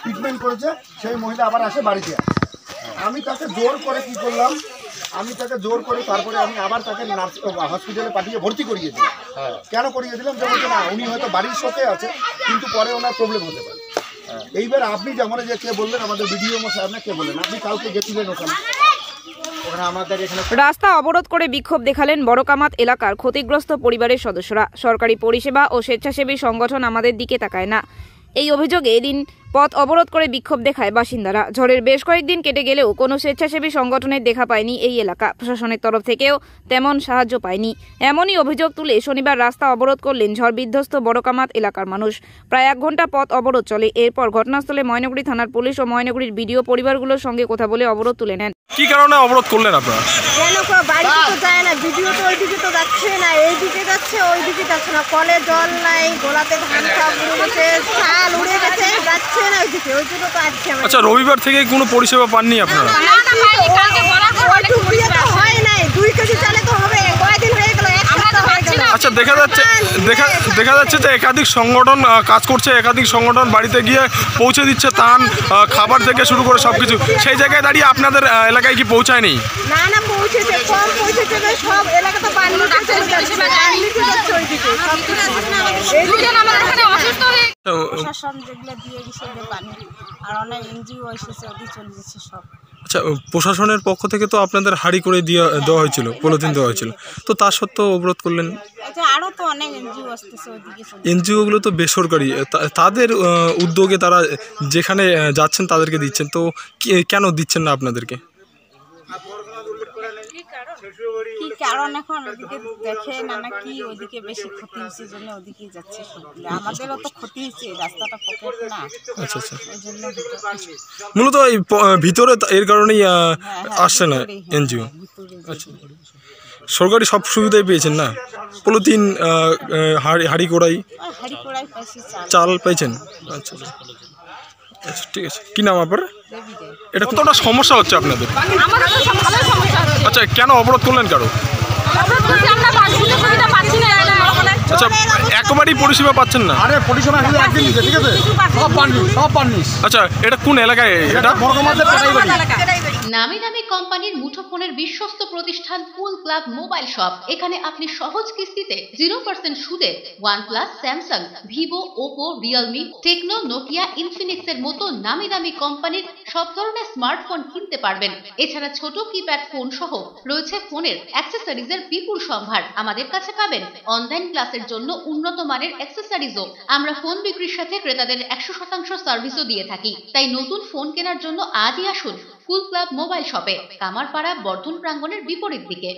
Treatment করেছে, সেই মহিলা আবার আসে বাড়িতে। আমি তাকে জোর করে কি করলাম, তারপরে আমি আবার তাকে হসপিটালে পাঠিয়ে ভর্তি করিয়ে দিলাম। কেন করিয়ে দিলাম? যে বলছে না, উনি হয়তো বাড়ির শোকে আছে, কিন্তু পরে ওনার প্রবলেম হতে পারে। এইবার আপনি যেমন যে কে বললেন, আমাদের বিডিও মশাই আপনাকে কে বললেন, আপনি কাউকে গেছিলেন ওখানে? রাস্তা অবরোধ করে বিক্ষোভ দেখালেন বড়কামাত এলাকার ক্ষতিগ্রস্ত পরিবারের সদস্যরা। সরকারি পরিষেবা ও স্বেচ্ছাসেবী সংগঠন আমাদের দিকে তাকায় না, এই অভিযোগে এদিন পথ অবরোধ করে বিক্ষোভ দেখায় বাসিন্দারা। ঝড়ের বেশ কয়েকদিন কেটে গেলেও কোনো স্বেচ্ছাসেবী সংগঠনের দেখা পায়নি এই এলাকা। প্রশাসনের তরফ থেকেও তেমন সাহায্য পায়নি, এমনই অভিযোগ তুলে শনিবার রাস্তা অবরোধ করলেন ঝড় বিধ্বস্ত বড়কামাত এলাকার মানুষ। প্রায় 1 ঘন্টা পথ অবরোধ চলে। এরপর ঘটনাস্থলে ময়নাগুড়ি থানার পুলিশ ও ময়নাগুড়ির বিডিও পরিবারগুলোর সঙ্গে কথা বলে অবরোধ তুলে নেন। কি কারণে অবরোধ করলেন আপনারা? বাড়িতে তো যায় না, ভিডিও তো ওইদিকে তো যাচ্ছে না, এইদিকে যাচ্ছে ওইদিকে যাচ্ছে না, কলে জল নাই, গোলাতে ধান সব উড়ে গেছে, চাল উড়ে গেছে, যাচ্ছে না ওইদিকে, ওই জন্য তো আসছে। আচ্ছা, রবিবার থেকে কোনো পরিষেবা পাননি আপনারা? হয় নাই, 2 কেজি চালে তো হবে, কয়দিন হয়ে গেল, এক সপ্তাহ হয়ে গেল। আচ্ছা, দেখা যাচ্ছে যে একাধিক সংগঠন কাজ করছে, একাধিক সংগঠন বাড়িতে গিয়ে পৌঁছে দিচ্ছে ত্রাণ, খাবার থেকে শুরু করে সবকিছু। সেই জায়গায় দাঁড়িয়ে আপনাদের এলাকায় কি পৌঁছায়নি? না না, পৌঁছেছে, কম পৌঁছেছে, সব এলাকা তো পানি যাচ্ছে ওইদিকে। প্রশাসন যেগুলো দিয়ে গেছে পানি, আর অনেক এনজিও এসেছে, ওদিকে চলে যাচ্ছে সব। আচ্ছা, প্রশাসনের পক্ষ থেকে তো আপনাদের হাঁড়ি করে দেওয়া হয়েছিল, পলিথিন দেওয়া হয়েছিল, তো তা সত্ত্বেও অবরোধ করলেন? আরও তো অনেক এনজিও আসতেছে ওইদিকে। এনজিওগুলো তো বেসরকারি, তাদের উদ্যোগে তারা যেখানে যাচ্ছেন তাদেরকে দিচ্ছেন, তো কেন দিচ্ছেন না আপনাদেরকে? কি কারণ এখন ওদিকে দেখে না নাকি ওদিকে বেশি ক্ষতি হচ্ছে জন্য ওদিকে যাচ্ছে সবগুলো। আমাদেরও তো ক্ষতি হচ্ছে, রাস্তাটা পকেট না। আচ্ছা আচ্ছা, ওই জন্য মূলত এই ভিতরে এর কারণেই আসছে না এনজিও। আচ্ছা, সরকারি সব সুবিধাই পেয়েছেন না? পলিথিন, হাঁড়ি কড়াই, চাল পেয়েছেন? আচ্ছা আচ্ছা, ঠিক আছে। কি নাম আপনার? এটা কতটা সমস্যা হচ্ছে আপনাদের? আচ্ছা, কেন অবরোধ করলেন? কারো? আচ্ছা, একবারই পরিষেবা পাচ্ছেন না? আরে পরিষেবা শুধু একদিন দিচ্ছে, ঠিক আছে, সব পাননি। আচ্ছা, এটা কোন এলাকায়? এটা বড়কামাতের নামি দামি কোম্পানির মুঠোফোনের বিশ্বস্ত প্রতিষ্ঠান কুল ক্লাব মোবাইল শপ। এখানে আপনি সহজ কিস্তিতে 0% সুদে OnePlus, Samsung, Vivo, Oppo, Realme, Tecno, Nokia, Infinix এর মতো নামি দামি কোম্পানির সব ধরনের স্মার্টফোন কিনতে পারবেন। এছাড়া ছোট কিপ্যাড ফোন সহ রয়েছে ফোনের অ্যাক্সেসরিজের বিপুল সম্ভার। আমাদের কাছে পাবেন অনলাইন ক্লাসের জন্য উন্নত মানের অ্যাক্সেসরিজও। আমরা ফোন বিক্রির সাথে ক্রেতাদের 100% সার্ভিসও দিয়ে থাকি। তাই নতুন ফোন কেনার জন্য আজই আসুন কুল ক্লাব মোবাইল শপে, কামারপাড়া বর্ধন প্রাঙ্গণের বিপরীত দিকে।